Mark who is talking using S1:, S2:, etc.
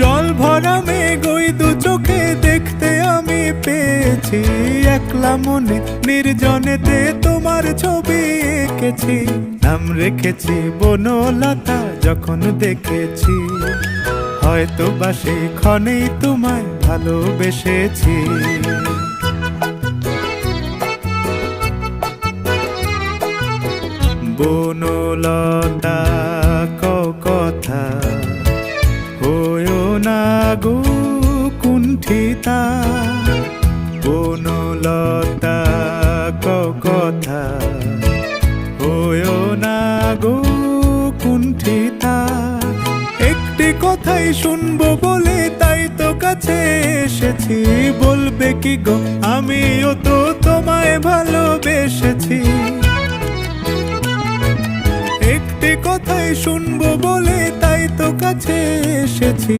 S1: জল ভরা মেঘ ওই দু চোখে দেখতে আমি পেয়েছি, একলা মনে নির্জনেতে তোমার ছবি এঁকেছি। নাম রেখেছি বনলতা যখন দেখেছি, হয়তো বা সেই ক্ষণেই তোমায় ভালোবেসেছি। বনলতা কথা হয়ো না গো কুণ্ঠিতা, বনলতা কথা হয়ো না গো কুণ্ঠিতা। একটি কথাই শুনবো বলে তাই তো কাছে এসেছি, বলবে কি গো আমিও তো তোমায় ভালোবেসেছি। একটি কথাই শুনবো বলে তাই তো কাছে এসেছি।